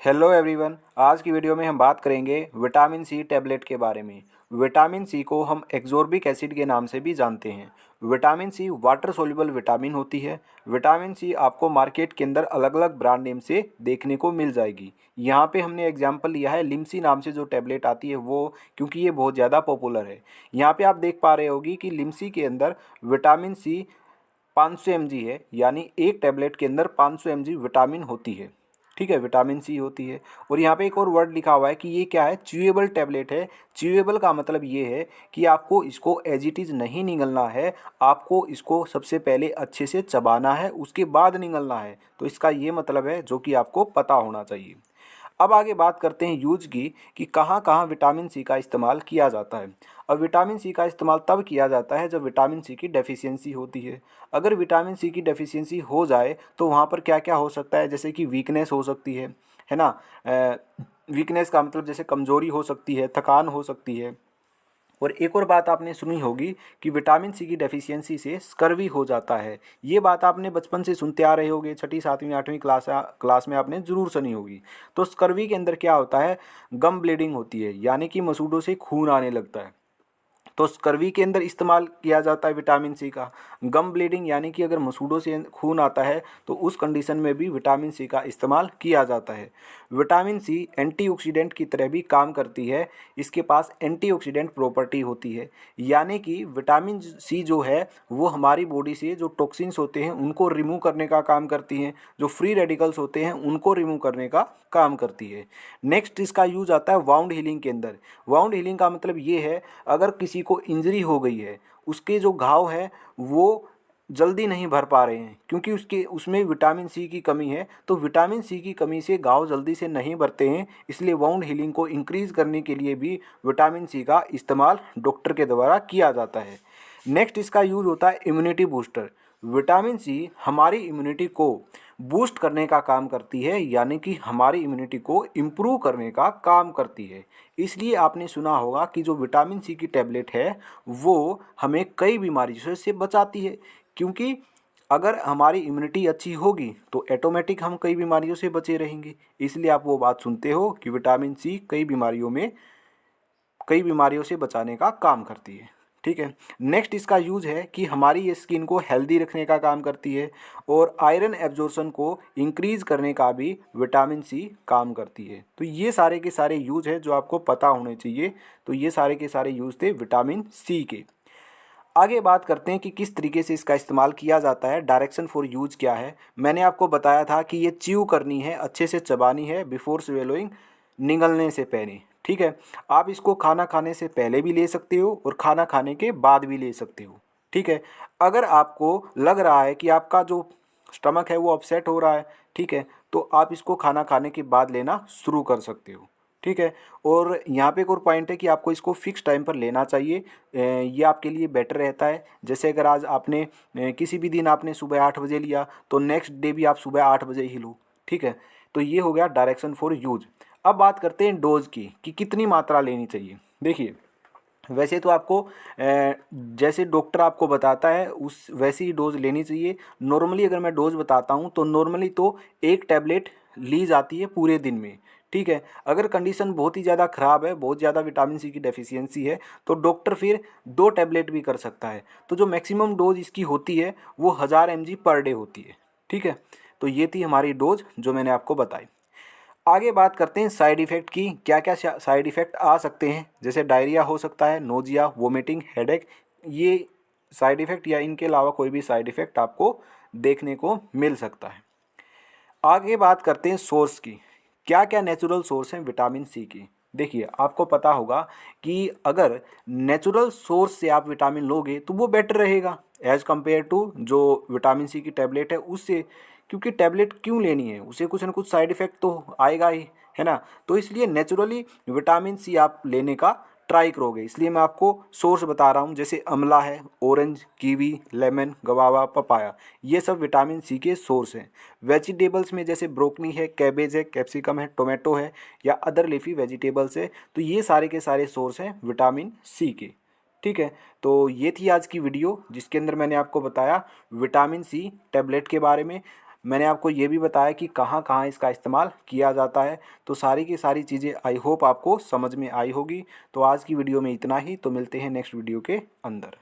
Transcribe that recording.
Hello everyone. आज की video में हम बात करेंगे विटामिन सी टैबलेट के बारे में। विटामिन सी को हम एक्सोर्बिक एसिड के नाम से भी जानते हैं। Vitamin C water soluble vitamin होती है। विटामिन सी आपको मार्केट के अंदर अलग अलग ब्रांड नेम से देखने को मिल जाएगी। यहाँ पे हमने एग्जांपल लिया है लिमसी नाम से जो टैबलेट आती है वो, क्योंकि ये बहुत ज़्यादा पॉपुलर है। यहाँ पे आप देख पा रहे होगी कि लिमसी के अंदर विटामिन सी 500 mg है, यानी एक टैबलेट के अंदर 500 mg विटामिन होती है। ठीक है, विटामिन सी होती है। और यहाँ पे एक और वर्ड लिखा हुआ है कि ये क्या है, च्यूएबल टैबलेट है। च्यूएबल का मतलब ये है कि आपको इसको एज इट इज़ नहीं निगलना है, आपको इसको सबसे पहले अच्छे से चबाना है, उसके बाद निगलना है। तो इसका ये मतलब है जो कि आपको पता होना चाहिए। अब आगे बात करते हैं यूज की कि कहाँ कहाँ विटामिन सी का इस्तेमाल किया जाता है। अब विटामिन सी का इस्तेमाल तब किया जाता है जब विटामिन सी की डेफिशिएंसी होती है। अगर विटामिन सी की डेफिशिएंसी हो जाए तो वहाँ पर क्या क्या हो सकता है, जैसे कि वीकनेस हो सकती है ना। वीकनेस का मतलब जैसे कमजोरी हो सकती है, थकान हो सकती है। और एक और बात आपने सुनी होगी कि विटामिन सी की डेफिशिएंसी से स्कर्वी हो जाता है। ये बात आपने बचपन से सुनते आ रहे होगे, छठी सातवीं आठवीं क्लास में आपने ज़रूर सुनी होगी। तो स्कर्वी के अंदर क्या होता है, गम ब्लीडिंग होती है, यानी कि मसूड़ों से खून आने लगता है। तो स्कर्वी के अंदर इस्तेमाल किया जाता है विटामिन सी का। गम ब्लीडिंग यानी कि अगर मसूड़ों से खून आता है तो उस कंडीशन में भी विटामिन सी का इस्तेमाल किया जाता है। विटामिन सी एंटीऑक्सीडेंट की तरह भी काम करती है। इसके पास एंटीऑक्सीडेंट प्रॉपर्टी होती है, यानी कि विटामिन सी जो है वो हमारी बॉडी से जो टॉक्सिन्स होते हैं उनको रिमूव करने का काम करती हैं, जो फ्री रेडिकल्स होते हैं उनको रिमूव करने का काम करती है। नेक्स्ट इसका यूज आता है वाउंड हीलिंग के अंदर। वाउंड हीलिंग का मतलब ये है, अगर किसी को इंजरी हो गई है, उसके जो घाव है वो जल्दी नहीं भर पा रहे हैं क्योंकि उसके उसमें विटामिन सी की कमी है। तो विटामिन सी की कमी से घाव जल्दी से नहीं भरते हैं, इसलिए वाउंड हीलिंग को इंक्रीज करने के लिए भी विटामिन सी का इस्तेमाल डॉक्टर के द्वारा किया जाता है। नेक्स्ट इसका यूज होता है इम्यूनिटी बूस्टर। विटामिन सी हमारी इम्यूनिटी को बूस्ट करने का काम करती है, यानी कि हमारी इम्यूनिटी को इम्प्रूव करने का काम करती है। इसलिए आपने सुना होगा कि जो विटामिन सी की टैबलेट है वो हमें कई बीमारियों से बचाती है, क्योंकि अगर हमारी इम्यूनिटी अच्छी होगी तो ऑटोमेटिक हम कई बीमारियों से बचे रहेंगे। इसलिए आप वो बात सुनते हो कि विटामिन सी कई बीमारियों से बचाने का काम करती है। ठीक है। नेक्स्ट इसका यूज है कि हमारी ये स्किन को हेल्दी रखने का काम करती है, और आयरन एब्जॉर्प्शन को इंक्रीज करने का भी विटामिन सी काम करती है। तो ये सारे के सारे यूज है जो आपको पता होने चाहिए। तो ये सारे के सारे यूज थे विटामिन सी के। आगे बात करते हैं कि किस तरीके से इसका इस्तेमाल किया जाता है, डायरेक्शन फॉर यूज क्या है। मैंने आपको बताया था कि ये च्यू करनी है, अच्छे से चबानी है बिफोर स्वेलोइंग, निगलने से पहले। ठीक है। आप इसको खाना खाने से पहले भी ले सकते हो और खाना खाने के बाद भी ले सकते हो। ठीक है। अगर आपको लग रहा है कि आपका जो स्टमक है वो अपसेट हो रहा है, ठीक है, तो आप इसको खाना खाने के बाद लेना शुरू कर सकते हो। ठीक है। और यहाँ पे एक और पॉइंट है कि आपको इसको फिक्स टाइम पर लेना चाहिए। ये आपके लिए बेटर रहता है। जैसे अगर आज आपने किसी भी दिन आपने सुबह 8 बजे लिया तो नेक्स्ट डे भी आप सुबह 8 बजे ही लो। ठीक है। तो ये हो गया डायरेक्शन फॉर यूज। अब बात करते हैं डोज की कि कितनी मात्रा लेनी चाहिए। देखिए, वैसे तो आपको जैसे डॉक्टर आपको बताता है उस वैसी ही डोज लेनी चाहिए। नॉर्मली अगर मैं डोज बताता हूँ तो नॉर्मली तो एक टैबलेट ली जाती है पूरे दिन में। ठीक है। अगर कंडीशन बहुत ही ज़्यादा ख़राब है, बहुत ज़्यादा विटामिन सी की डेफिशिएंसी है, तो डॉक्टर फिर 2 टैबलेट भी कर सकता है। तो जो मैक्सिमम डोज इसकी होती है वो 1000 mg पर डे होती है। ठीक है। तो ये थी हमारी डोज जो मैंने आपको बताई। आगे बात करते हैं साइड इफ़ेक्ट की, क्या क्या साइड इफ़ेक्ट आ सकते हैं। जैसे डायरिया हो सकता है, नोजिया, वोमिटिंग, हेडेक। ये साइड इफ़ेक्ट या इनके अलावा कोई भी साइड इफ़ेक्ट आपको देखने को मिल सकता है। आगे बात करते हैं सोर्स की, क्या क्या नेचुरल सोर्स हैं विटामिन सी की। देखिए, आपको पता होगा कि अगर नेचुरल सोर्स से आप विटामिन लोगे तो वो बेटर रहेगा एज़ कम्पेयर टू जो विटामिन सी की टैबलेट है उससे। क्योंकि टैबलेट क्यों लेनी है, उसे कुछ ना कुछ साइड इफ़ेक्ट तो आएगा ही, है ना। तो इसलिए नेचुरली विटामिन सी आप लेने का ट्राई करोगे, इसलिए मैं आपको सोर्स बता रहा हूँ। जैसे अमला है, ऑरेंज, कीवी, लेमन, गवावा, पपाया, ये सब विटामिन सी के सोर्स हैं। वेजिटेबल्स में जैसे ब्रोकली है, कैबेज है, कैप्सिकम है, टोमेटो है, या अदर लीफी वेजिटेबल्स है, तो ये सारे के सारे सोर्स हैं विटामिन सी के। ठीक है। तो ये थी आज की वीडियो जिसके अंदर मैंने आपको बताया विटामिन सी टैबलेट के बारे में। मैंने आपको ये भी बताया कि कहाँ कहाँ इसका इस्तेमाल किया जाता है। तो सारी की सारी चीज़ें आई होप आपको समझ में आई होगी। तो आज की वीडियो में इतना ही, तो मिलते हैं नेक्स्ट वीडियो के अंदर।